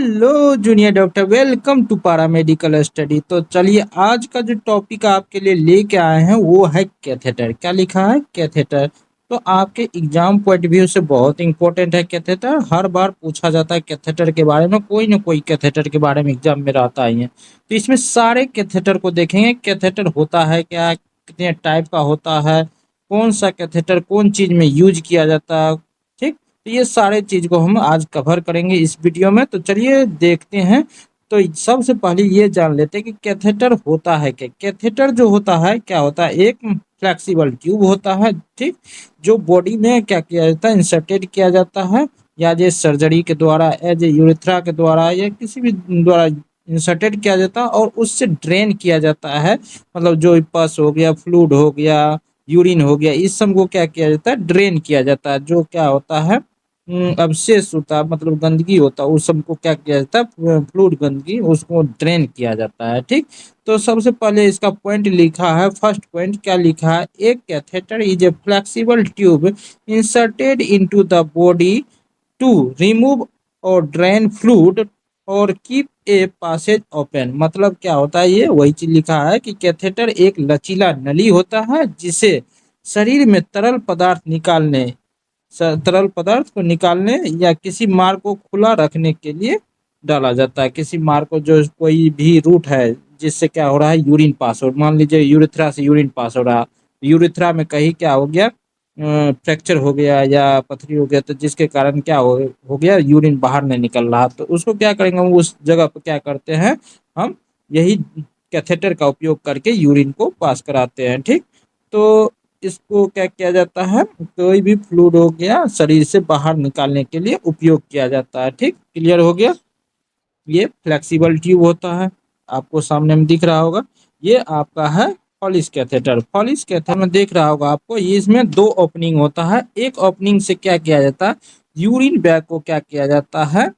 Hello junior doctor, welcome to paramedical study. तो चलिए, आज का जो टॉपिक आपके लिए लेके आए हैं वो है कैथेटर। क्या लिखा है? कैथेटर। तो आपके एग्जाम पॉइंट व्यू से बहुत इंपॉर्टेंट है कैथेटर। हर बार पूछा जाता है कैथेटर के बारे में, कोई ना कोई कैथेटर के बारे में एग्जाम में रहता ही है। तो इसमें सारे कैथेटर को देखेंगे, कैथेटर होता है क्या, कितने टाइप का होता है, कौन सा कैथेटर कौन चीज में यूज किया जाता है। ठीक। तो ये सारे चीज को हम आज कवर करेंगे इस वीडियो में। तो चलिए देखते हैं। तो सबसे पहले ये जान लेते हैं कि कैथेटर होता है क्या। कैथेटर जो होता है क्या होता है, एक फ्लेक्सिबल ट्यूब होता है। ठीक। जो बॉडी में क्या किया जाता है, इंसर्टेड किया जाता है, या जे सर्जरी के द्वारा, एज ए यूरेथ्रा के द्वारा, या किसी भी द्वारा इंसर्टेड किया जाता है और उससे ड्रेन किया जाता है। मतलब जो पस हो गया, फ्लूइड हो गया, यूरिन हो गया, इस सब को क्या किया जाता है, ड्रेन किया जाता है। जो क्या होता है, अवशेष होता है, मतलब गंदगी होता है, उस सबको क्या किया जाता है, फ्लूइड गंदगी, उसको ड्रेन किया जाता है। ठीक। तो सबसे पहले इसका पॉइंट लिखा है, फर्स्ट पॉइंट क्या लिखा है, एक catheter is a flexible tube inserted into the body to remove और ड्रेन फ्लूइड और कीप ए पासेज ओपन। मतलब क्या होता है, ये वही चीज लिखा है कि कैथेटर एक लचीला नली होता है जिसे शरीर में तरल पदार्थ को निकालने या किसी मार्ग को खुला रखने के लिए डाला जाता है। किसी मार्ग को, जो कोई भी रूट है जिससे क्या हो रहा है, यूरिन पास हो, मान लीजिए यूरिथ्रा से यूरिन पास हो रहा, यूरिथ्रा में कहीं क्या हो गया, फ्रैक्चर हो गया या पथरी हो गया, तो जिसके कारण क्या हो गया, यूरिन बाहर नहीं निकल रहा, तो उसको क्या करेंगे, हम उस जगह पर क्या करते हैं, हम यही कैथेटर का उपयोग करके यूरिन को पास कराते हैं। ठीक। तो इसको क्या किया जाता है, कोई भी फ्लूइड हो गया शरीर से बाहर निकालने के लिए उपयोग किया जाता है। ठीक, क्लियर हो गया। ये फ्लेक्सिबल ट्यूब होता है, आपको सामने में दिख रहा होगा। ये आपका है फॉलिस कैथेटर। फॉलिस कैथेटर में देख रहा होगा आपको, ये इसमें दो ओपनिंग होता है। एक ओपनिंग से क्या किया जाता है, यूरिन बैग को क्या किया जाता है,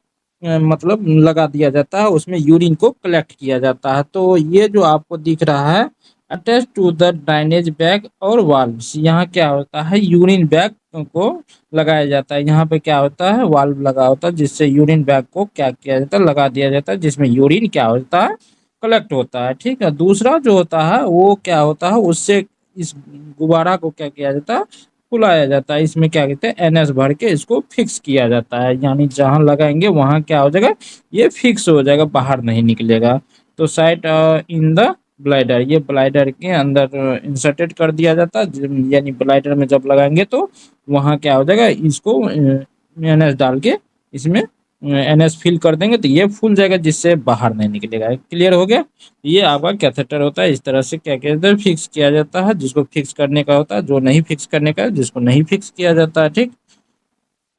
मतलब लगा दिया जाता है, उसमें यूरिन को कलेक्ट किया जाता है। तो ये जो आपको दिख रहा है, अटैच टू द ड्राइनेज बैग और वाल्व्स, यहाँ क्या होता है, यूरिन बैग को लगाया जाता है। यहाँ पे क्या होता है, वाल्व लगा होता है, जिससे यूरिन बैग को क्या किया जाता है, लगा दिया जाता है, जिसमें यूरिन क्या होता है, कलेक्ट होता है। ठीक है। दूसरा जो होता है वो क्या होता है, उससे इस गुब्बारा को क्या किया जाता है, फुलाया जाता है। इसमें क्या कहते हैं, एनएस भर के इसको फिक्स किया जाता है, यानी जहां लगाएंगे वहां क्या हो जाएगा, ये फिक्स हो जाएगा, बाहर नहीं निकलेगा। तो साइट इन द ब्लाइडर, ये ब्लाइडर के अंदर इंसर्टेड कर दिया जाता है, यानी ब्लाइडर में जब लगाएंगे तो वहाँ क्या हो जाएगा, इसको एनएस डाल के इसमें एनएस फिल कर देंगे तो ये फूल जाएगा, जिससे बाहर नहीं निकलेगा। क्लियर हो गया। ये आपका कैथेटर होता है, इस तरह से क्या कहते हैं, फिक्स किया जाता है, जिसको फिक्स करने का होता है, जो नहीं फिक्स करने का है, जिसको नहीं फिक्स किया जाता है। ठीक।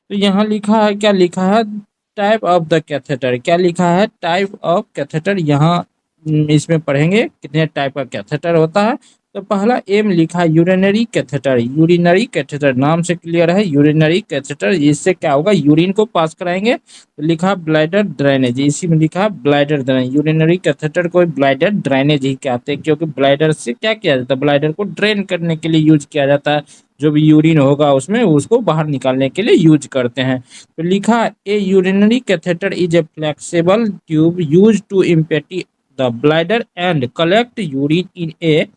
तो यहाँ लिखा है, क्या लिखा है, टाइप ऑफ द कैथेटर। क्या लिखा है, टाइप ऑफ कैथेटर। यहाँ इसमें पढ़ेंगे कितने टाइप का कैथेटर होता है। तो पहला एम लिखा है यूरिनरी कैथेटर। यूरिनरी कैथेटर नाम से क्लियर है, यूरिनरी कैथेटर, इससे क्या होगा, यूरिन को पास कराएंगे। तो लिखा ब्लैडर ड्रेनेज, इसी में लिखा ब्लैडर ड्रेनेज। यूरिनरी कैथेटर को ब्लैडर ड्रेनेज ही कहते हैं, क्योंकि ब्लैडर से क्या किया जाता है, ब्लैडर को ड्रेन करने के लिए यूज किया जाता है। जो भी यूरिन होगा उसमें उसको बाहर निकालने के लिए यूज करते हैं। तो लिखा, a urinary catheter is a flexible tube use to empty the bladder and collect urine in a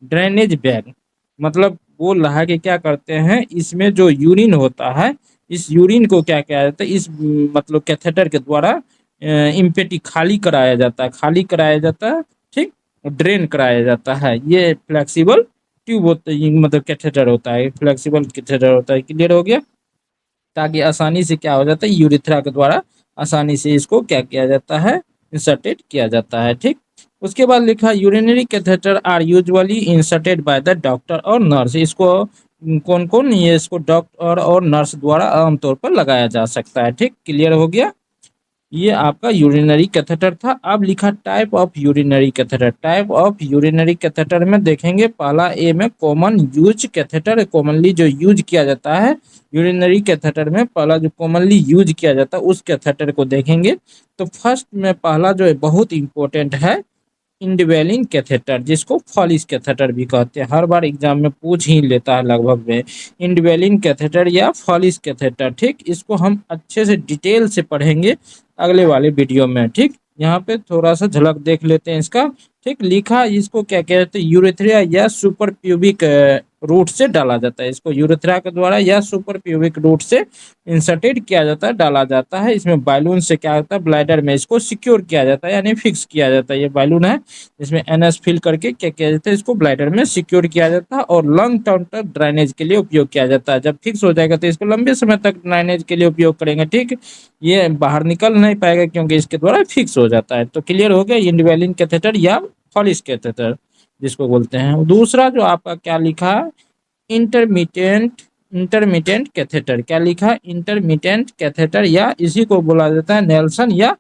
drainage bag. मतलब बोल रहा है कि क्या करते हैं, इसमें जो यूरिन होता है, इस यूरिन को क्या किया जाता है, इस मतलब कैथेटर के द्वारा इम्पेटी खाली कराया जाता है, खाली कराया जाता है। ठीक। ड्रेन कराया जाता है। ये फ्लेक्सिबल ट्यूब होता है, मतलब कैथेटर होता है, फ्लेक्सिबल कैथेटर होता है। क्लियर हो गया। ताकि आसानी से क्या हो जाता है, यूरिथ्रा के द्वारा आसानी से इसको क्या किया जाता है, इंसर्टेड किया जाता है। ठीक। उसके बाद लिखा, urinary catheter are usually inserted by the doctor और नर्स। इसको कौन कौन, ये इसको डॉक्टर और नर्स द्वारा आमतौर पर लगाया जा सकता है। ठीक। क्लियर हो गया। ये आपका यूरिनरी कैथेटर था। अब लिखा type of urinary catheter. Type of urinary catheter में देखेंगे, पहला ए में कॉमन यूज कैथेटर, कॉमनली जो यूज किया जाता है यूरिनरी कैथेटर में, पहला जो कॉमनली यूज किया जाता है उस कैथेटर को देखेंगे। तो फर्स्ट में पहला जो है बहुत इंपॉर्टेंट है, इंडवेलिन कैथेटर, जिसको फॉलिस कैथेटर भी कहते हैं, हर बार एग्जाम में पूछ ही लेता है लगभग में, इंडवेलिन कैथेटर या फॉलिस कैथेटर। ठीक, इसको हम अच्छे से डिटेल से पढ़ेंगे अगले वाले वीडियो में। ठीक, यहाँ पे थोड़ा सा झलक देख लेते हैं इसका। ठीक, लिखा इसको क्या कहते हैं, यूरेथ्रिया या सुपर प्यूबिक रूट से डाला जाता है। इसको यूरेथ्रा के द्वारा या सुपर प्यूबिक रूट से इंसर्टेड किया जाता है, डाला जाता है। इसमें बैलून से क्या होता है, ब्लैडर में इसको सिक्योर किया जाता है, यानी फिक्स किया जाता है। ये बैलून है, इसमें एनएस फिल करके क्या किया जाता है, इसको ब्लैडर में सिक्योर किया जाता है और लॉन्ग टर्म तक ड्राइनेज के लिए उपयोग किया जाता है। जब फिक्स हो जाएगा तो इसको लंबे समय तक ड्राइनेज के लिए उपयोग करेंगे। ठीक, ये बाहर निकल नहीं पाएगा क्योंकि इसके द्वारा फिक्स हो जाता है। तो क्लियर हो गया, इंडवेलिन कैथेटर या फॉलिस कैथेटर जिसको बोलते हैं। दूसरा जो आपका क्या लिखा है, इंटरमीडिएट इंटरमीडिएट कैथेटर। क्या लिखा है, इंटरमीडिएट कैथेटर, या इसी को बोला जाता है नेल्सन या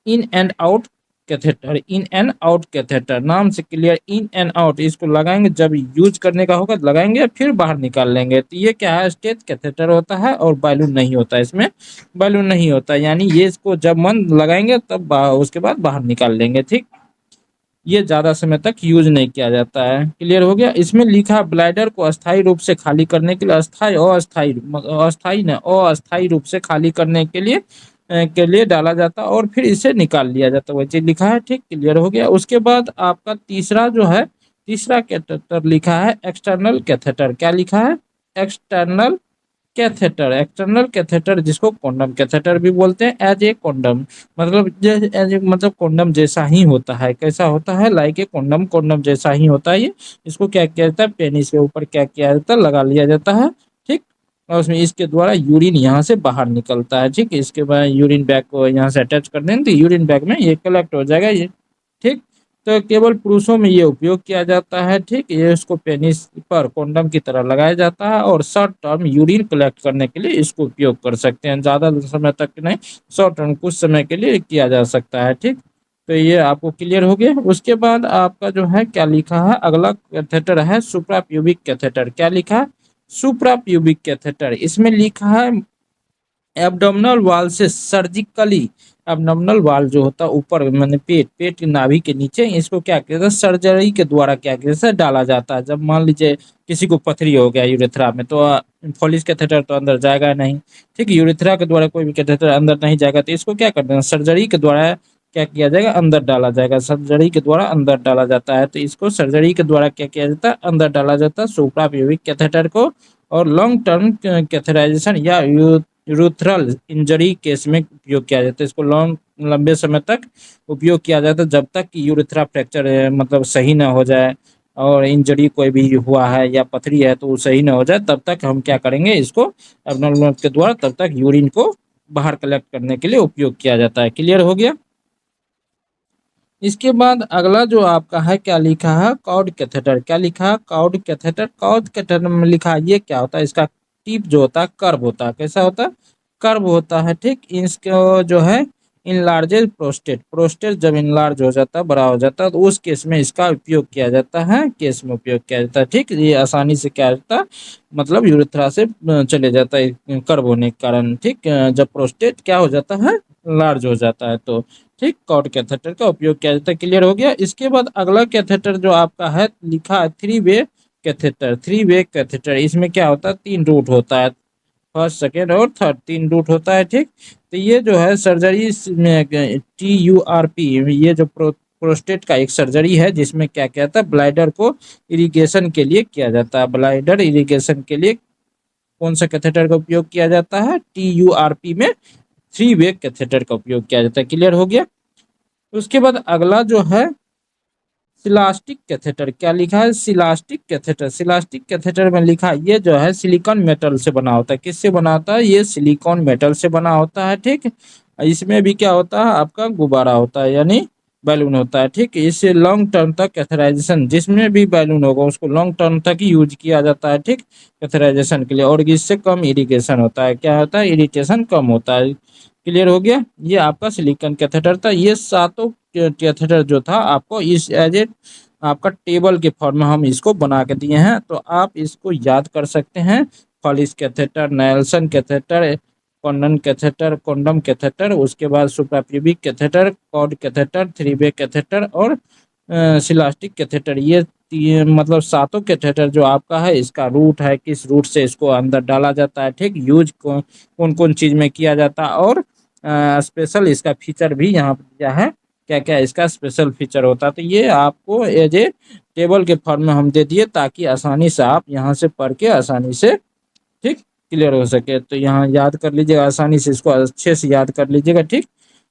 in and out catheter. In and out catheter नाम से क्लियर, इन एंड आउट इसको लगाएंगे जब यूज करने का होगा लगाएंगे, फिर बाहर निकाल लेंगे। तो ये क्या है, स्टेज कैथेटर होता है और बैलून नहीं होता है, इसमें बैलून नहीं होता, यानी ये इसको जब मन लगाएंगे तब उसके बाद बाहर निकाल लेंगे। ठीक, ये ज्यादा समय तक यूज नहीं किया जाता है। क्लियर हो गया। इसमें लिखा ब्लैडर को अस्थायी रूप से खाली करने के लिए, अस्थायी अस्थायी अस्थायी न अस्थायी रूप से खाली करने के लिए डाला जाता है और फिर इसे निकाल लिया जाता है, वही चीज लिखा है। ठीक, क्लियर हो गया। उसके बाद आपका तीसरा जो है, तीसरा कैथेटर लिखा है एक्सटर्नल कैथेटर। क्या लिखा है, एक्सटर्नल कैथेटर। एक्सटर्नल कैथेटर जिसको कॉन्डम कैथेटर भी बोलते हैं, एज ए कॉन्डम, मतलब एज ए मतलब कॉन्डम जैसा ही होता है। कैसा होता है, लाइक ए कॉन्डम, कॉन्डम जैसा ही होता है ये। इसको क्या किया जाता है, पेनिस के ऊपर क्या किया जाता है, लगा लिया जाता है। ठीक, और उसमें इसके द्वारा यूरिन यहाँ से बाहर निकलता है। ठीक, इसके बाद यूरिन बैग को यहाँ से अटैच कर देंगे तो यूरिन बैग में ये कलेक्ट हो जाएगा ये। ठीक, तो केवल पुरुषों में ये उपयोग किया जाता है। ठीक, ये इसको पेनिस पर कॉन्डम की तरह लगाया जाता है और शॉर्ट टर्म यूरिन कलेक्ट करने के लिए इसको उपयोग कर सकते हैं, ज़्यादा समय तक नहीं, शॉर्ट टर्म कुछ समय के लिए किया जा सकता है। ठीक, तो ये आपको क्लियर हो गया। उसके बाद आपका जो है क्या लिखा है, अगला कैथेटर है सुप्रा प्यूबिक कैथेटर। क्या लिखा है, सुप्रा प्यूबिक कैथेटर। इसमें लिखा है एब्डोमिनल वाल से सर्जिकली, एब्डोमिनल वाल जो होता है ऊपर मैंने पेट, पेट की नाभि के नीचे, इसको क्या किया जाता है, सर्जरी के द्वारा क्या किया जाता है, डाला जाता है। जब मान लीजिए किसी को पथरी हो गया यूरेथ्रा में, तो फॉलिस कैथेटर तो अंदर जाएगा नहीं। ठीक, यूरेथ्रा के द्वारा कोई भी कैथेटर अंदर नहीं जाएगा, तो इसको क्या करना है, सर्जरी के द्वारा क्या किया जाएगा, अंदर डाला जाएगा। सर्जरी के द्वारा अंदर डाला जाता है, तो इसको सर्जरी के द्वारा क्या किया जाता है, अंदर डाला जाता है सुप्रा प्यूबिक कैथेटर को। और लॉन्ग टर्म कैथेराइजेशन या यूरेथ्रल इंजरी केस में उपयोग किया जाता है। इसको लॉन्ग लंबे समय तक उपयोग किया जाता है, जब तक कि यूरेथ्रा फ्रैक्चर मतलब सही ना हो जाए और इंजरी कोई भी हुआ है या पथरी है तो वो सही ना हो जाए, तब तक हम क्या करेंगे, इसको एब्डोमिनल के द्वारा तब तक यूरिन को बाहर कलेक्ट करने के लिए उपयोग किया जाता है। क्लियर हो गया। इसके बाद अगला जो आपका है क्या लिखा है, कॉर्ड कैथेटर। क्या लिखा है, कॉर्ड कैथेटर। कॉर्ड कैथेटर में लिखा है ये क्या होता है, इसका टिप जो होता है कर्व होता है। कैसा होता है, कर्व होता है। ठीक, इसको जो है इनलार्जेड प्रोस्टेट, प्रोस्टेट जब इनलार्ज हो जाता है, बड़ा हो जाता है, तो उस केस में इसका उपयोग किया जाता है, केस में उपयोग किया जाता है। ठीक, ये आसानी से क्या होता है, मतलब यूरेथ्रा से चले जाता है कर्व होने के कारण। ठीक, जब प्रोस्टेट क्या हो जाता है, लार्ज हो जाता है तो। ठीक, कॉर्ड कैथेटर का उपयोग किया जाता है। क्लियर हो गया। इसके बाद अगला कैथेटर जो आपका है लिखा है three way catheter. Three way catheter, इसमें क्या होता है, तीन रूट होता है, फर्स्ट सेकेंड और थर्ड, तीन रूट होता है। ठीक, तो ये जो है सर्जरी में TURP, ये जो प्रोस्टेट का एक सर्जरी है जिसमें क्या किया जाता है, ब्लाइडर को इरिगेशन के लिए किया जाता है। ब्लाइडर इरिगेशन के लिए कौन सा कैथेटर का उपयोग किया जाता है, TURP में थ्री वे कैथेटर का उपयोग किया जाता है। क्लियर हो गया। उसके बाद अगला जो है सिलास्टिक कैथेटर। क्या लिखा है, सिलास्टिक कैथेटर। सिलास्टिक कैथेटर में लिखा है ये जो है सिलिकॉन मेटल से बना होता है। किससे बना होता है, ये सिलिकॉन मेटल से बना होता है। ठीक, इसमें भी क्या होता है, आपका गुब्बारा होता है, यानी बैलून होता है। ठीक, इससे लॉन्ग टर्म तक कैथेराइजेशन, जिसमें भी बैलून होगा उसको लॉन्ग टर्म तक ही यूज किया जाता है। ठीक, कैथेराइजेशन के लिए, और इससे कम इरिगेशन होता है, क्या होता है, इरिटेशन कम होता है। क्लियर हो गया। ये आपका सिलिकॉन कैथेटर था। ये सातों कैथेटर जो था आपको इस एज ए आपका टेबल के फॉर्म में हम इसको बना के दिए हैं, तो आप इसको याद कर सकते हैं। Foley's catheter, Nelson catheter, condom catheter, condom catheter, उसके बाद suprapubic catheter, cord catheter, three way catheter और सिलास्टिक कैथेटर, ये मतलब सातों कैथेटर जो आपका है, इसका रूट है, किस रूट से इसको अंदर डाला जाता है, ठीक, यूज कौन कौन चीज में किया जाता है, और स्पेशल इसका फीचर भी यहाँ पे दिया है, क्या क्या इसका स्पेशल फीचर होता है। तो ये आपको एज ए टेबल के फॉर्म में हम दे दिए, ताकि आसानी से आप यहाँ से पढ़ के आसानी से, ठीक, क्लियर हो सके। तो यहाँ याद कर लीजिएगा, आसानी से इसको अच्छे से याद कर लीजिएगा, ठीक।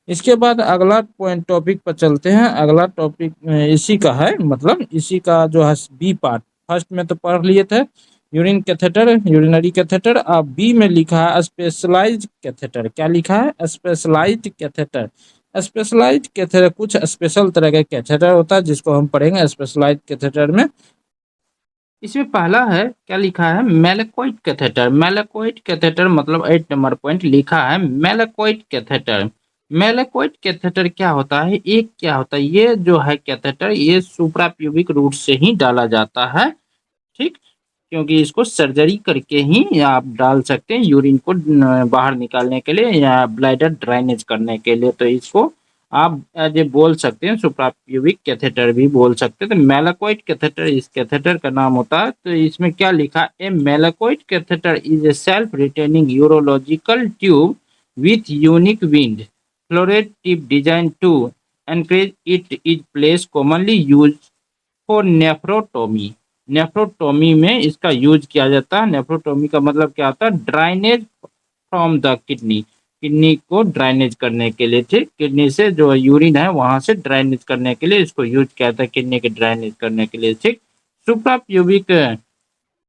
इसके बाद अगला पॉइंट टॉपिक पर चलते हैं। अगला टॉपिक इसी का है, मतलब इसी का जो है बी पार्ट। फर्स्ट में तो पढ़ लिए थे यूरिन कैथेटर, यूरिनरी कैथेटर। अब बी में लिखा है स्पेशलाइज्ड कैथेटर। क्या लिखा है? Specialized catheter. स्पेशलाइज्ड कैथेटर कुछ स्पेशल तरह का कैथेटर होता है, जिसको हम पढ़ेंगे स्पेशलाइज्ड कैथेटर में। इसमें पहला है, क्या लिखा है? मेलेकोइड कैथेटर। मेलेकोइड कैथेटर मतलब 8 नंबर पॉइंट लिखा है मेलेकोइड कैथेटर। मेलेकोइड कैथेटर क्या होता है? एक क्या होता है, ये जो है कैथेटर, ये सुप्राप्यूबिक रूट से ही डाला जाता है, ठीक, क्योंकि इसको सर्जरी करके ही आप डाल सकते हैं यूरिन को बाहर निकालने के लिए या ब्लैडर ड्राइनेज करने के लिए। तो इसको आप एज ए बोल सकते हैं सुप्राप्यूबिक कैथेटर भी बोल सकते हैं। तो मेलाकोइड कैथेटर इस कैथेटर का नाम होता है। तो इसमें क्या लिखा? A Malecot catheter is a self retaining urological tube with unique wind floret tip design to anchorage it is place commonly use for nephrotomy. Nephrotomy में इसका यूज किया जाता है। नेफ्रोटोमी का मतलब क्या होता है? ड्राइनेज फ्रॉम द किडनी, किडनी को ड्राइनेज करने के लिए, ठीक, किडनी से जो यूरिन है वहां से ड्राइनेज करने के लिए इसको यूज किया जाता है, किडनी के ड्राइनेज करने के लिए, ठीक। Suprapubic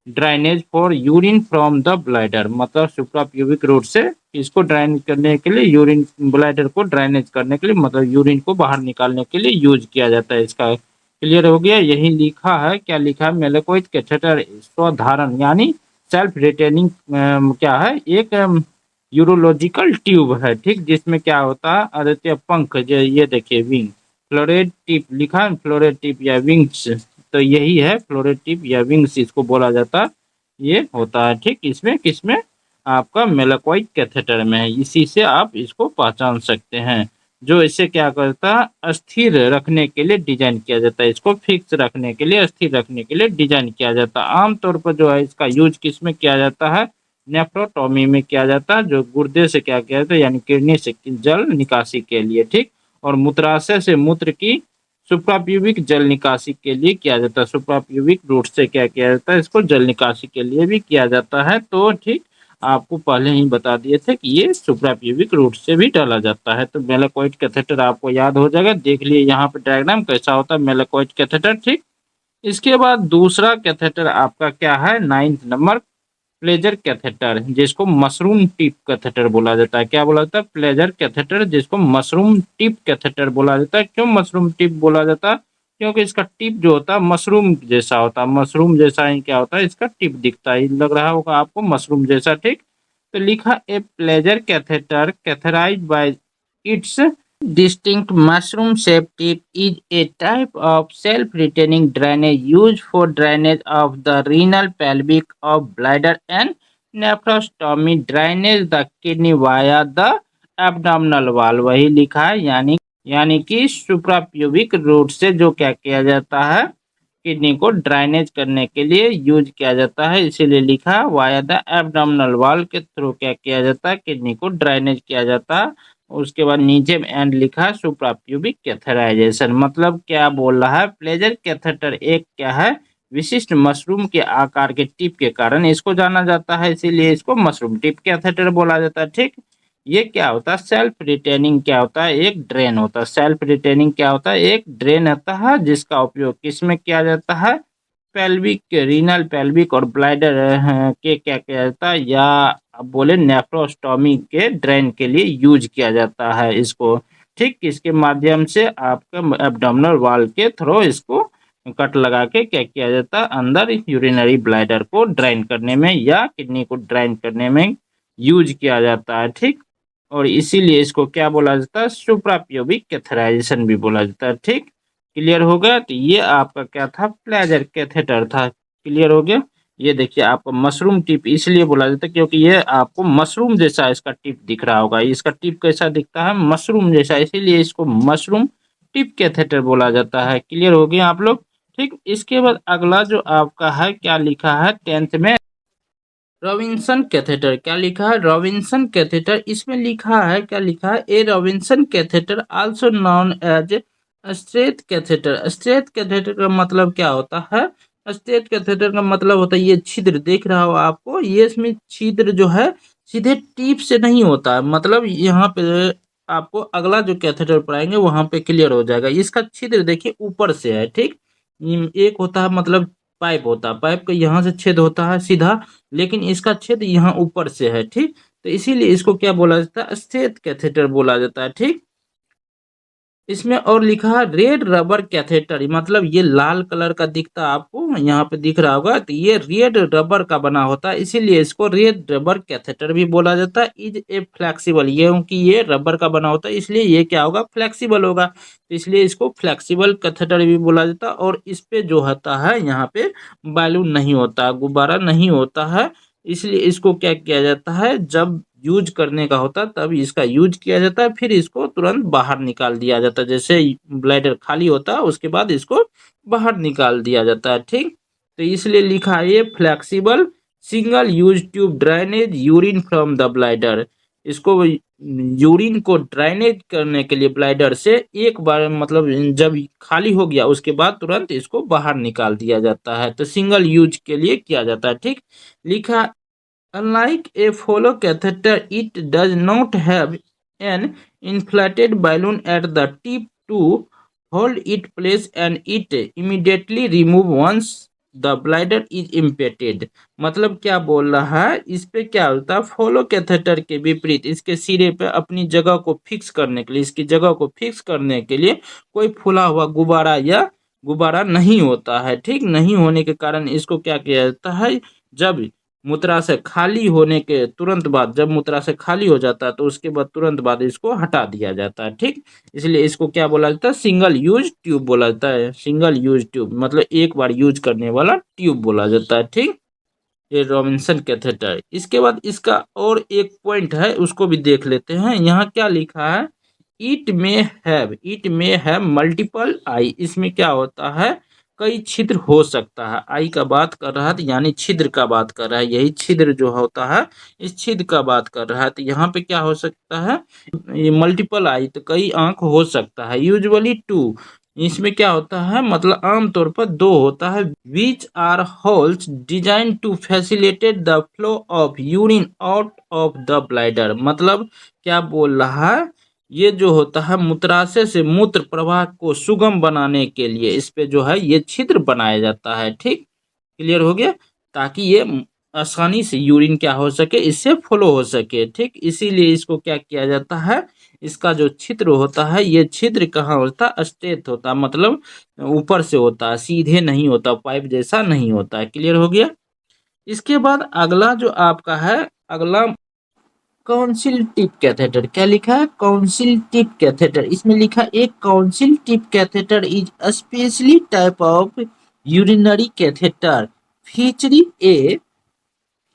drainage for urine from the bladder, मतलब सुप्राप्यूबिक रूट से इसको ड्राइनेज करने के लिए, यूरिन ब्लैडर को ड्राइनेज करने के लिए, मतलब यूरिन को बाहर निकालने के लिए यूज किया जाता है। इसका क्लियर हो गया? यही लिखा है, क्या लिखा है? मेलेकोइड कैथेटर स्वधारण यानी सेल्फ रिटेनिंग क्या है, एक यूरोलॉजिकल ट्यूब है, ठीक, जिसमें क्या होता है? आदित्य पंख, जो ये देखिए विंग, फ्लोरेट टिप लिखा है, फ्लोरेट टिप या विंग्स, तो यही है फ्लोरेट टिप या विंग्स इसको बोला जाता है, ये होता है, ठीक। इसमें किसमें? आपका मेलेकोइड कैथेटर में है। इसी से आप इसको पहचान सकते हैं। जो इसे क्या करता है? स्थिर रखने के लिए डिजाइन किया जाता है, इसको फिक्स रखने के लिए, स्थिर रखने के लिए डिजाइन किया जाता है। आमतौर पर जो है इसका यूज किस में किया जाता है? नेफ्रोटोमी में किया जाता है, जो गुर्दे से क्या किया जाता है, यानी किडनी से जल निकासी के लिए, ठीक, और मूत्राशय से मूत्र की सुप्राप्यूबिक जल निकासी के लिए किया जाता है। सुप्राप्यूबिक रूट से क्या किया जाता है? इसको जल निकासी के लिए भी किया जाता है। तो ठीक, आपको पहले ही बता दिए थे कि ये सुप्राप्यूबिक रूट से भी डाला जाता है। तो मेलेकोइड कैथेटर आपको याद हो जाएगा। देख लिए यहाँ पे डायग्राम कैसा होता है मेलेकोइड कैथेटर, ठीक। इसके बाद दूसरा कैथेटर आपका क्या है? 9 नंबर, प्लेजर कैथेटर, जिसको मशरूम टिप कैथेटर बोला जाता है। क्या बोला जाता है? प्लेजर कैथेटर, जिसको मशरूम टिप कैथेटर बोला जाता है। क्यों मशरूम टिप बोला जाता है? क्योंकि इसका टिप जो होता है मशरूम जैसा होता है, मशरूम जैसा ही क्या होता है, इसका टिप दिखता है, लग रहा होगा आपको मशरूम जैसा, ठीक। तो लिखा a Pezzer catheter characterised by its distinct mushroom-shaped tip is a type of self-retaining drainage used for drainage of the renal, pelvic, of bladder and nephrostomy drainage the kidney via the abdominal wall। वही लिखा है, यानी कि suprapubic route से जो क्या किया जाता है, किडनी को ड्राइनेज करने के लिए यूज किया जाता है। इसीलिए लिखा वाया द एब्डोमिनल वॉल के थ्रू क्या किया जाता है, किडनी को ड्राइनेज किया जाता है। उसके बाद नीचे में एंड लिखा है सुप्राप्यूबिक कैथेराइजेशन। मतलब क्या बोल रहा है? प्लेजर कैथेटर एक क्या है? विशिष्ट मशरूम के आकार के टिप के कारण इसको जाना जाता है, इसीलिए इसको मशरूम टिप कैथेटर बोला जाता है, ठीक। ये क्या होता है? सेल्फ रिटेनिंग क्या होता है? एक ड्रेन होता है। सेल्फ रिटेनिंग क्या होता है? एक ड्रेन होता है, जिसका उपयोग किस में किया जाता है? पेल्विक, रीनल, पेल्विक और ब्लैडर के क्या किया जाता है, या अब बोले नेफ्रोस्टोमी के ड्रेन के लिए यूज किया जाता है इसको, ठीक। इसके माध्यम से आपका एब्डोमिनल वॉल के थ्रू इसको कट लगा के क्या किया जाता है, अंदर यूरिनरी ब्लैडर को ड्राइन करने में या किडनी को ड्राइन करने में यूज किया जाता है, ठीक। और इसीलिए इसको क्या बोला जाता है? सुप्राप्यूबिक कैथेराइजेशन भी बोला जाता है, ठीक। क्लियर हो गया? तो ये आपका क्या था? प्लेजर कैथेटर था। क्लियर हो गया? ये देखिए आपको मशरूम टिप इसलिए बोला जाता है क्योंकि ये आपको मशरूम जैसा इसका टिप दिख रहा होगा। इसका टिप कैसा दिखता है? मशरूम जैसा, इसीलिए इसको मशरूम टिप कैथेटर बोला जाता है। क्लियर हो गया आप लोग? ठीक, इसके बाद अगला जो आपका है क्या लिखा है 10th में, रॉबिन्सन कैथेटर। क्या लिखा है? Robinson catheter. इसमें लिखा है, क्या लिखा है? A Robinson catheter also known as straight catheter. Straight catheter का मतलब क्या होता है? स्ट्रेट कैथेटर का मतलब होता है ये छिद्र देख रहा हो आपको, ये इसमें छिद्र जो है सीधे टीप से नहीं होता है। मतलब यहाँ पे आपको अगला जो कैथेटर पढ़ाएंगे वहां पे क्लियर हो जाएगा। इसका छिद्र देखिए ऊपर से है। ठीक, एक होता है मतलब पाइप होता है, पाइप का यहाँ से छेद होता है सीधा, लेकिन इसका छेद यहाँ ऊपर से है। ठीक, तो इसीलिए इसको क्या बोला जाता है? स्ट्रेट कैथेटर बोला जाता है। ठीक, इसमें और लिखा है रेड रबर कैथेटर, मतलब ये लाल कलर का दिखता है आपको, यहाँ पे दिख रहा होगा, तो ये रेड रबर का बना होता है, इसीलिए इसको रेड रबर कैथेटर भी बोला जाता है। इज ए फ्लेक्सिबल, ये क्योंकि ये रबर का बना होता है इसलिए ये क्या होगा? फ्लेक्सिबल होगा, तो इसलिए इसको फ्लेक्सिबल कैथेटर भी बोला जाता है। और इस पे जो होता है यहाँ पे बैलून नहीं होता, गुब्बारा नहीं होता है, इसलिए इसको क्या किया जाता है? जब यूज करने का होता है तब इसका यूज किया जाता है, फिर इसको तुरंत बाहर निकाल दिया जाता है। जैसे ब्लैडर खाली होता है उसके बाद इसको बाहर निकाल दिया जाता है। ठीक, तो इसलिए लिखा है ये flexible single use tube drainage urine from the bladder. इसको यूरिन को ड्राइनेज करने के लिए ब्लैडर से एक बार, मतलब जब खाली हो गया उसके बाद तुरंत इसको बाहर निकाल दिया जाता है, तो सिंगल यूज के लिए किया जाता है। ठीक, लिखा unlike a hollow catheter, it does not have an inflated balloon at the tip to hold it place and it immediately remove once the bladder is impacted। मतलब क्या बोल रहा है? इस पे क्या होता है? फॉलो कैथेटर के विपरीत इसके सिरे पे अपनी जगह को फिक्स करने के लिए, इसकी जगह को फिक्स करने के लिए कोई फूला हुआ गुब्बारा या गुब्बारा नहीं होता है। ठीक, नहीं होने के कारण इसको क्या किया जाता है? जब मूत्राशय खाली होने के तुरंत बाद, जब मूत्राशय खाली हो जाता है तो उसके बाद तुरंत बाद इसको हटा दिया जाता है। ठीक, इसलिए इसको क्या बोला जाता है? सिंगल यूज ट्यूब बोला जाता है। सिंगल यूज ट्यूब मतलब एक बार यूज करने वाला ट्यूब बोला जाता है। ठीक, ये रॉबिन्सन कैथेटर। इसके बाद इसका और एक पॉइंट है उसको भी देख लेते हैं। यहाँ क्या लिखा है? इट में हैव मल्टीपल आई। इसमें क्या होता है? कई छिद्र हो सकता है। आई का बात कर रहा है तो यानी छिद्र का बात कर रहा है, यही छिद्र जो होता है इस छिद्र का बात कर रहा है। तो यहाँ पे क्या हो सकता है? ये मल्टीपल आई तो कई आंख हो सकता है, यूजुअली टू। इसमें क्या होता है? मतलब आमतौर पर दो होता है। Which are holes design to facilitate the flow of urine out of the bladder. मतलब क्या बोल रहा है? ये जो होता है मूत्राशय से मूत्र प्रवाह को सुगम बनाने के लिए इस पे जो है ये छिद्र बनाया जाता है। ठीक, क्लियर हो गया? ताकि ये आसानी से यूरिन क्या हो सके, इससे फ्लो हो सके। ठीक, इसीलिए इसको क्या किया जाता है? इसका जो छिद्र होता है ये छिद्र कहाँ होता है? स्ट्रेट होता है, मतलब ऊपर से होता है, सीधे नहीं होता, पाइप जैसा नहीं होता है। क्लियर हो गया? इसके बाद अगला जो आपका है, अगला काउंसिल टिप कैथेटर। क्या लिखा है? Council tip catheter. इसमें लिखा एक council tip catheter is specially type of urinary catheter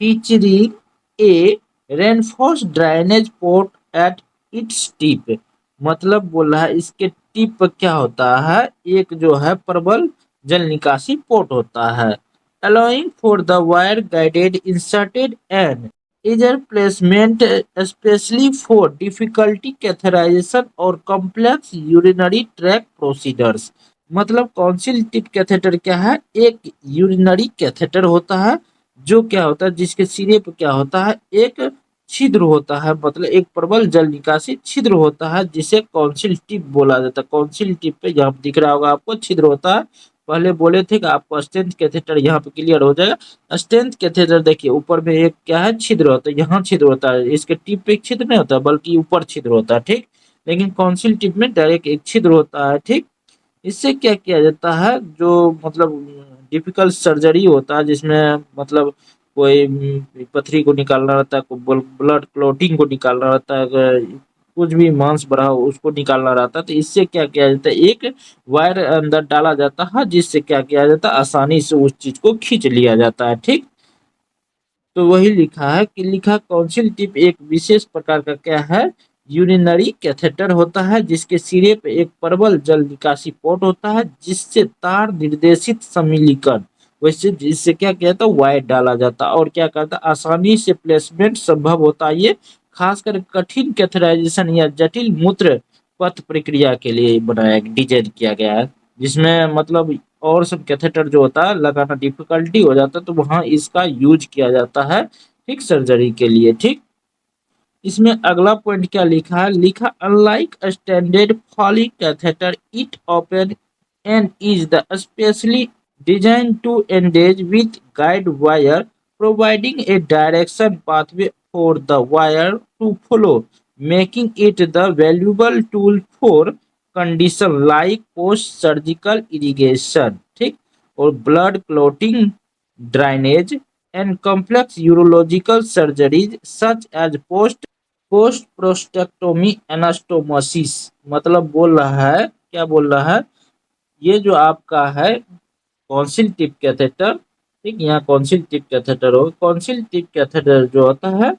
featuring a reinforced drainage port at its tip। मतलब बोल रहा है इसके टिप पर क्या होता है? एक जो है प्रबल जल निकासी पोर्ट होता है, allowing for the wire guided inserted and easier placement especially for difficulty catheterization or complex urinary tract procedures। मतलब कौंसिल टिप कैथेटर क्या है? एक यूरिनरी कैथेटर होता है जो क्या होता है, जिसके सिरे पर क्या होता है? एक छिद्र होता है, मतलब एक प्रबल जल निकासी छिद्र होता है जिसे कौंसिल टिप बोला जाता है। कौंसिल टिप पे यहाँ पे दिख रहा होगा आपको छिद्र होता है। पहले बोले थे कि आपको स्टेंट कैथेटर यहाँ पे क्लियर हो जाएगा। स्टेंट कैथेटर देखिए ऊपर में एक क्या है? छिद्र होता है, यहाँ छिद्र होता है, इसके टिप पे एक छिद्र नहीं होता बल्कि ऊपर छिद्र होता है। ठीक, लेकिन कौंसिल टिप में डायरेक्ट एक छिद्र होता है। ठीक, इससे क्या किया जाता है? जो मतलब डिफिकल्ट सर्जरी होता है जिसमें मतलब कोई पथरी को निकालना रहता है, कोई ब्लड क्लॉटिंग को निकालना रहता है, अगर कुछ भी मांस बढ़ा हो उसको निकालना रहता है, तो इससे क्या किया जाता है? एक वायर अंदर डाला जाता है जिससे क्या किया जाता है? आसानी से उस चीज को खींच लिया जाता है। ठीक, तो वही लिखा है कि लिखा काउंसिल टिप एक विशेष प्रकार का क्या है? यूरिनरी कैथेटर होता है जिसके सिरे पे एक प्रबल जल निकासी पोर्ट होता है जिससे तार निर्देशित सम्मिलीकरण, वैसे जिससे क्या कहता है वायर डाला जाता है और क्या करता है आसानी से प्लेसमेंट संभव होता है। ये खासकर कठिन कैथेटराइजेशन या जटिल मूत्र पथ प्रक्रिया के लिए बनाया डिजाइन किया गया है, जिसमें मतलब और सब कैथेटर जो होता है लगाना डिफिकल्टी हो जाता है तो वहां इसका यूज किया जाता है, ठीक, सर्जरी के लिए, ठीक। इसमें अगला पॉइंट क्या लिखा है, लिखा unlike standard Foley catheter it open end is the specially design to engage with guide wire providing a direction pathway for the wire to follow making it the valuable tool for condition like post surgical irrigation, ठीक, और blood clotting, drainage and complex urological surgeries such as post prostatectomy anastomosis, मतलब बोल रहा है, क्या बोल रहा है, ये जो आपका है कॉन्सिल टिप कैथेटर, ठीक, यहाँ कॉन्सिल टिप कैथेटर हो, कॉन्सिल टिप कैथेटर जो होता है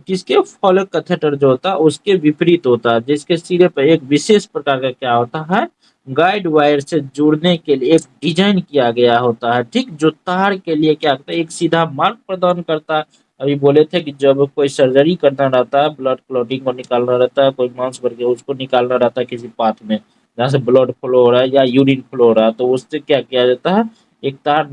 किसके फॉलो कैथेटर जो होता है उसके विपरीत होता है, जिसके सिरे पर एक विशेष प्रकार का क्या होता है गाइड वायर से जुड़ने के लिए एक डिजाइन किया गया होता है, ठीक, जो तार के लिए क्या करता है एक सीधा मार्ग प्रदान करता है। अभी बोले थे कि जब कोई सर्जरी करना रहता है ब्लड क्लॉटिंग को निकालना रहता है, कोई मांस भर के उसको निकालना रहता है किसी पाथ में जहाँ से ब्लड फ्लो हो रहा है या यूरिन फ्लो हो रहा है, तो उससे क्या किया जाता है एक तार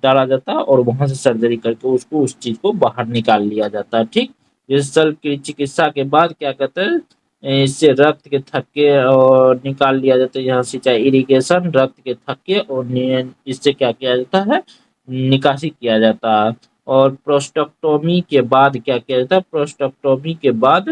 डाला जाता है और वहां से सर्जरी करके उसको उस चीज को बाहर निकाल लिया जाता है, ठीक। इस शल्य की चिकित्सा के बाद क्या कहते हैं इससे रक्त के थक्के और निकाल लिया जाता है, यहाँ सिंचाई इरिगेशन रक्त के थक्के और इससे क्या किया जाता है निकासी किया जाता है। और प्रोस्टेक्टोमी के बाद क्या किया जाता है, प्रोस्टेक्टोमी के बाद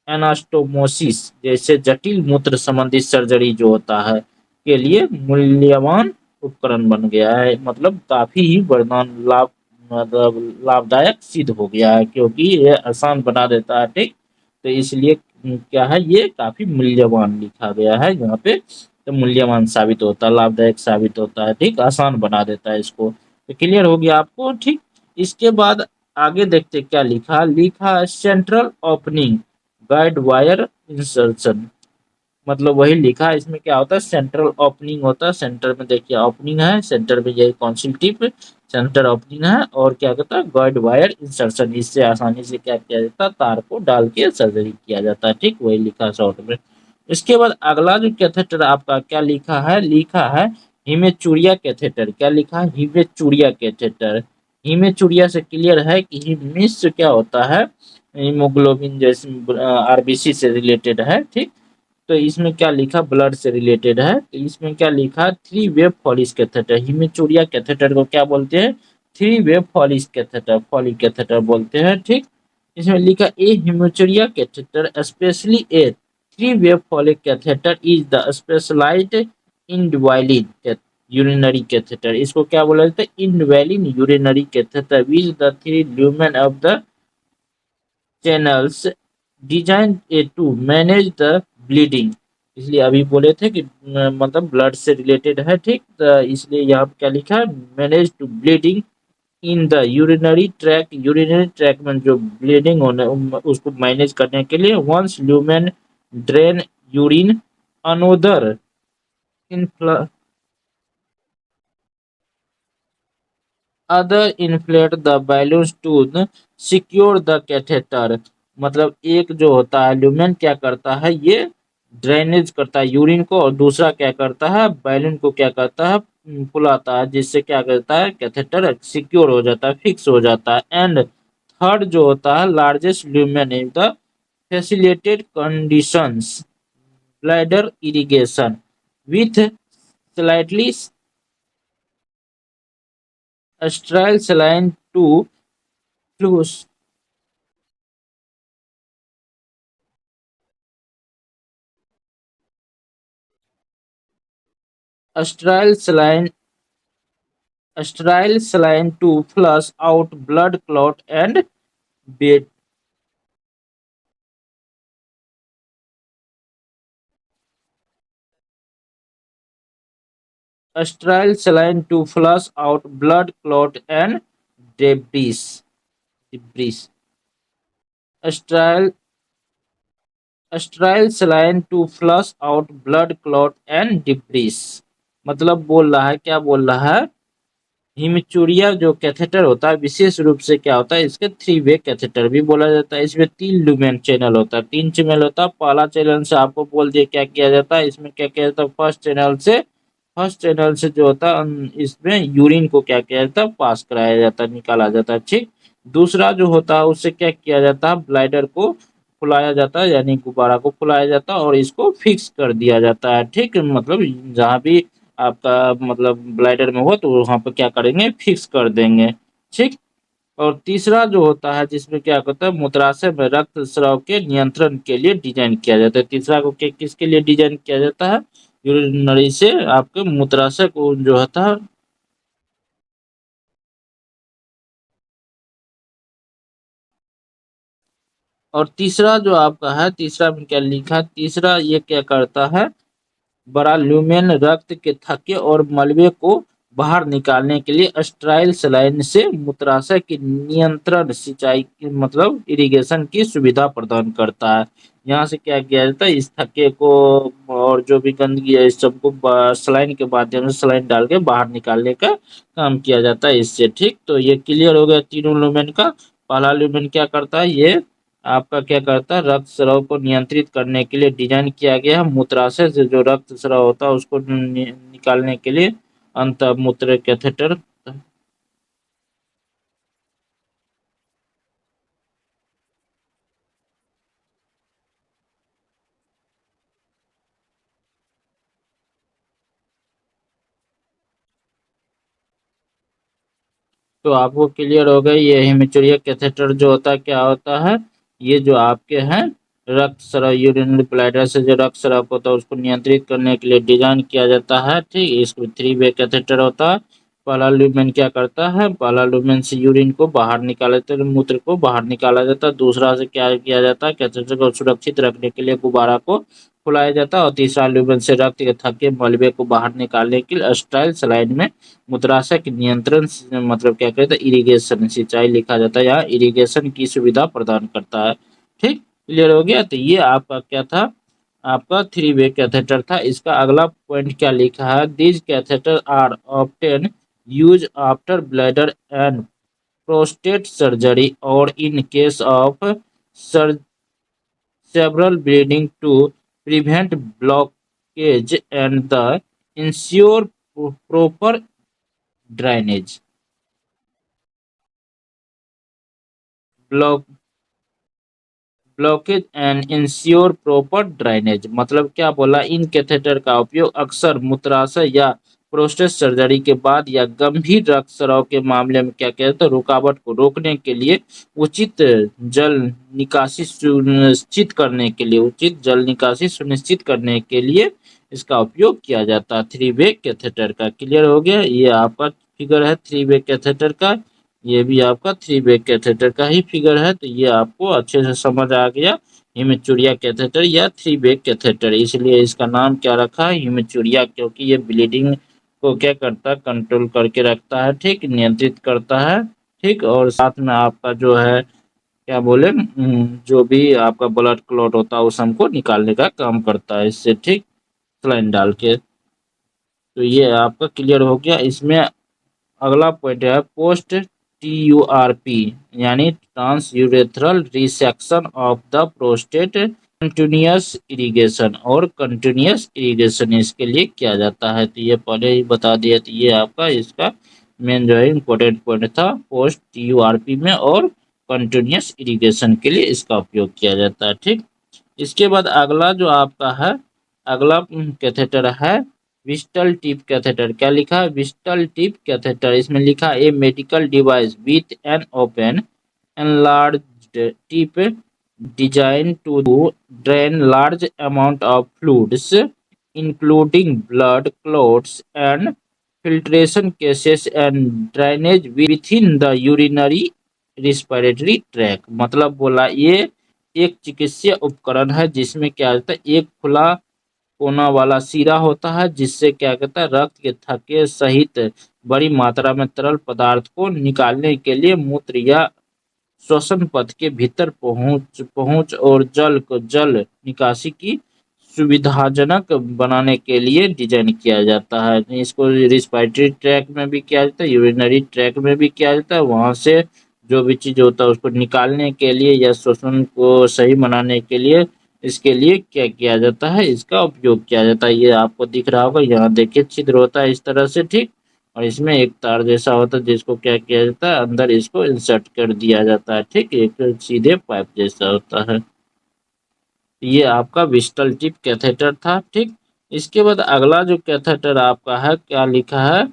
एनास्टोमोसिस जैसे जटिल मूत्र संबंधी सर्जरी जो होता है के लिए मूल्यवान उपकरण बन गया है, मतलब काफी ही वरदान लाभ मतलब लाभदायक सिद्ध हो गया है क्योंकि ये आसान बना देता है, ठीक, तो इसलिए क्या है ये काफी मूल्यवान लिखा गया है यहाँ पे, तो मूल्यवान साबित होता है लाभदायक साबित होता है, ठीक, आसान बना देता है इसको, तो क्लियर हो गया आपको, ठीक। इसके बाद आगे देखते क्या लिखा, लिखा central opening guide wire insertion, मतलब वही लिखा है इसमें क्या होता है सेंट्रल ओपनिंग होता है, सेंटर में देखिए ओपनिंग है, सेंटर में यही कॉन्सिल सेंटर ओपनिंग है और क्या कहता है गाइड वायर इंसर्शन, इससे आसानी से क्या किया जाता है तार को डाल के सर्जरी किया जाता है, ठीक, वही लिखा है शॉर्ट में। इसके बाद अगला जो कैथेटर आपका क्या लिखा है, लिखा है हिमेचूरिया कैथेटर, क्या लिखा है हिमेचूरिया कैथेटर, हिमेचूरिया से क्लियर है कि हिमिस क्या होता है हीमोग्लोबिन जैसे आरबीसी से रिलेटेड है, ठीक, तो इसमें क्या लिखा ब्लड से रिलेटेड है, तो इसमें क्या लिखा three way Foley catheter, haematuria catheter को क्या बोलते हैं three way Foley catheter, Foley catheter बोलते हैं, ठीक। इसमें लिखा a haematuria catheter specially a three way Foley catheter is the specialised indwelling urinary catheter, इसको क्या बोला जाता है indwelling urinary catheter which the three lumen of the channels design a to manage the bleeding, इसलिए अभी बोले थे कि मतलब ब्लड से रिलेटेड है, ठीक, तो इसलिए यहाँ पे क्या लिखा है manage to bleeding in the urinary track में जो ब्लीडिंग होने उसको मैनेज करने के लिए once lumen drain urine another other inflate the balloons to secure the catheter, मतलब एक जो होता है ल्यूमेन क्या करता है ये ड्रेनेज करता है यूरिन को और दूसरा क्या करता है बैलून को क्या करता है फुलाता है जिससे क्या करता है कैथेटर सिक्योर हो जाता है फिक्स हो जाता है। एंड थर्ड जो होता है largest lumen in the facilitated conditions bladder irrigation with slightly sterile saline to flush sterile saline sterile saline to flush out blood clot and bed sterile saline to flush out blood clot and debris debris sterile sterile saline to flush out blood clot and debris. मतलब बोल रहा है, क्या बोल रहा है, हिमचूरिया जो catheter होता है विशेष रूप से क्या होता है, इसके थ्री वे कैथेटर भी बोला जाता है। इसमें तीन लुमेन चैनल होता है, तीन चैनल होता है। पहला चैनल से आपको बोल दिया क्या किया जाता है, इसमें क्या किया जाता है, फर्स्ट चैनल से जो होता है इसमें यूरिन को क्या किया जाता है, पास कराया जाता है, निकाला जाता है। ठीक। दूसरा जो होता है उससे क्या किया जाता है, ब्लाइडर को फुलाया जाता है, यानी गुब्बारा को फुलाया जाता है और इसको फिक्स कर दिया जाता है। ठीक, मतलब जहाँ भी आपका मतलब ब्लाइडर में हो तो वहां पर क्या करेंगे, फिक्स कर देंगे। ठीक। और तीसरा जो होता है जिसमें क्या होता है, मूत्राशय में रक्त स्राव के नियंत्रण के लिए डिजाइन किया जाता है। तीसरा को किसके लिए डिजाइन किया जाता है, यूरिनरी से आपके मूत्राशय को जो होता है। और तीसरा जो आपका है, तीसरा में क्या लिखा है, तीसरा ये क्या करता है, बड़ा ल्यूमेन रक्त के थक्के और मलबे को बाहर निकालने के लिए स्टेराइल सलाइन से मूत्राशय की नियंत्रण सिंचाई की मतलब इरिगेशन की सुविधा प्रदान करता है। यहाँ से क्या किया जाता है, इस थक्के को और जो भी गंदगी है इस सबको सलाइन के माध्यम से सलाइन डाल के बाहर निकालने का काम किया जाता है इससे। ठीक, तो ये क्लियर हो गया तीनों लुमेन का। पहला लुमेन क्या करता है, ये आपका क्या करता है, रक्त स्राव को नियंत्रित करने के लिए डिजाइन किया गया है। मूत्राशय से जो रक्त स्राव होता है उसको निकालने के लिए अंत मूत्र कैथेटर। तो आपको क्लियर हो गया ये हेमिचुरिया कैथेटर जो होता है क्या होता है, ये जो आपके हैं रक्त स्राव, यूरिनरी ब्लैडर से जो रक्त स्राव होता है उसको नियंत्रित करने के लिए डिजाइन किया जाता है। ठीक, इसको थ्री वे कैथेटर होता है। पहला लुमेन क्या करता है, पहला लुमेन से यूरिन को बाहर निकाला जाता है, मूत्र को बाहर निकाला जाता है। दूसरा से क्या किया जाता है, कैथेटर को सुरक्षित रखने के लिए गुब्बारा को फुलाया जाता है। और तीसरा लुमेन से रक्त के थक्के मलबे को बाहर निकालने के लिए स्टेराइल सलाइन में मूत्राशय के नियंत्रण मतलब क्या कहते हैं, इरिगेशन सिंचाई लिखा जाता है, यहाँ इरिगेशन की सुविधा प्रदान करता है। ठीक, क्लियर हो गया। तो ये आपका क्या था, आपका थ्री वे कैथेटर था। इसका अगला पॉइंट क्या लिखा है, these catheter are often use after bladder and prostate surgery और in case of several bleeding to prevent blockage and the ensure proper drainage. Block blockage and ensure proper drainage. मतलब क्या बोला, इन कैथेटर का उपयोग अक्सर मूत्राशय या प्रोस्टेट सर्जरी के बाद या गंभीर रक्तस्राव के मामले में क्या कहते हैं, रुकावट को रोकने के लिए, उचित जल निकासी सुनिश्चित करने के लिए, उचित जल निकासी सुनिश्चित करने के लिए इसका उपयोग किया जाता है थ्री वे कैथेटर का। क्लियर हो गया, ये आपका फिगर है थ्री वे कैथेटर का। ये भी आपका थ्री वे कैथेटर का ही फिगर है। तो ये आपको अच्छे से समझ आ गया, हिमेचुरिया कैथेटर या थ्री वे कैथेटर। इसलिए इसका नाम क्या रखा है, हिमेचुरिया, क्योंकि ये ब्लीडिंग को क्या करता है, कंट्रोल करके रखता है। ठीक, नियंत्रित करता है। ठीक, और साथ में आपका जो है क्या बोले, जो भी आपका ब्लड क्लॉट होता है उस हमको निकालने का काम करता है इससे। ठीक, सलाइन डाल के। तो ये आपका क्लियर हो गया। इसमें अगला पॉइंट है पोस्ट TURP, यानी trans urethral resection of the prostate continuous irrigation. और कंटिन्यूअस इरिगेशन इसके लिए किया जाता है, तो ये पहले ही बता दिया। तो ये आपका इसका मेन जो है इम्पोर्टेंट पॉइंट था पोस्ट TURP में, और कंटिन्यूअस इरिगेशन के लिए इसका उपयोग किया जाता है। ठीक, इसके बाद अगला जो आपका है, अगला कैथेटर है विस्टल टिप कैथेटर। क्या लिखा है, विस्टल टिप कैथेटर। इसमें लिखा है a medical device with an open enlarged tip designed to drain large amount of fluids including blood clots and filtration cases and drainage within the urinary respiratory tract। मतलब बोला ये एक चिकित्सीय उपकरण है जिसमें क्या होता है, एक खुला कोना वाला सिरा होता है जिससे क्या कहता है, रक्त के थक्के सहित बड़ी मात्रा में तरल पदार्थ को निकालने के लिए मूत्र या श्वसन पथ के भीतर पहुंच पहुंच और जल निकासी की सुविधाजनक बनाने के लिए डिजाइन किया जाता है। इसको रिस्पायरेटरी ट्रैक में भी किया जाता है, यूरिनरी ट्रैक में भी किया जाता है। वहां से जो भी चीज होता है उसको निकालने के लिए या श्वसन को सही बनाने के लिए इसके लिए क्या किया जाता है, इसका उपयोग किया जाता है। ये आपको दिख रहा होगा, यहाँ देखिए छिद्र होता है इस तरह से, ठीक। और इसमें एक तार जैसा होता है जिसको क्या किया जाता है, अंदर इसको इंसर्ट कर दिया जाता है, ठीक। एक सीधे पाइप जैसा होता है। ये आपका विस्टल टिप कैथेटर था, ठीक। इसके बाद अगला जो कैथेटर आपका है, क्या लिखा है,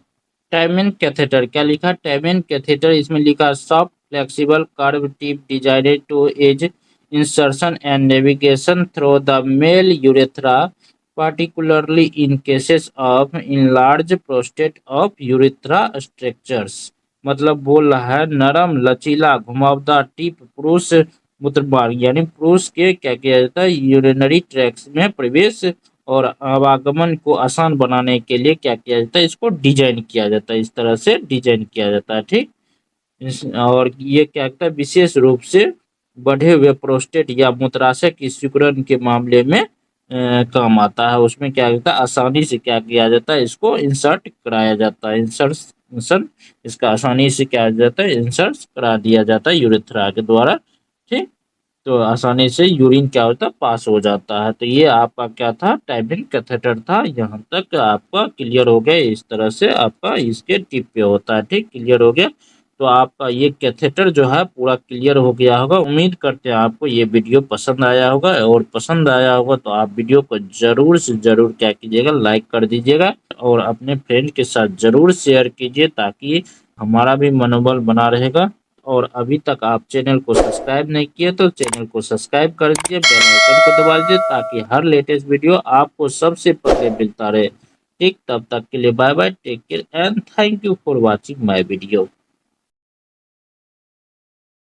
टैमिन कैथेटर। क्या लिखा है, टैमिन कैथेटर। इसमें लिखा है soft flexible curve tip designed to ease insertion and navigation through the male urethra, particularly in cases of enlarged prostate of urethra structures। मतलब बोल रहा है नरम लचीला घुमावदार टिप पुरुष मूत्रमार्ग यानी पुरुष के क्या किया जाता है, यूरिनरी ट्रैक्ट में प्रवेश और आवागमन को आसान बनाने के लिए क्या किया जाता है, इसको डिजाइन किया जाता है, इस तरह से डिजाइन किया जाता है, ठीक। और ये क्या कहता है, विशेष रूप से बढ़े हुए प्रोस्टेट या मूत्राशय की सिकुड़न के मामले में काम आता है। उसमें क्या कहता है, आसानी से क्या किया जाता है, इसको इंसर्ट कराया जाता है, इंसर्शन इसका आसानी से क्या किया जाता है, इंसर्ट करा दिया जाता है यूरेथ्रा के द्वारा, ठीक। तो आसानी से यूरिन क्या होता है, पास हो जाता है। तो ये आपका क्या था, टाइमिंग कैथेटर था। यहाँ तक आपका क्लियर हो गया। इस तरह से आपका इसके टिप पे होता है, ठीक, क्लियर हो गया। तो आपका ये कैथेटर जो है पूरा क्लियर हो गया होगा। उम्मीद करते हैं आपको ये वीडियो पसंद आया होगा, और पसंद आया होगा तो आप वीडियो को जरूर से जरूर क्या कीजिएगा, लाइक कर दीजिएगा और अपने फ्रेंड के साथ जरूर शेयर कीजिए, ताकि हमारा भी मनोबल बना रहेगा। और अभी तक आप चैनल को सब्सक्राइब नहीं किए तो चैनल को सब्सक्राइब कर दीजिए, बेल आइकन को दबा दीजिए, ताकि हर लेटेस्ट वीडियो आपको सबसे पहले मिलता रहे, ठीक। तब तक के लिए bye bye, take care and thank you for watching my video.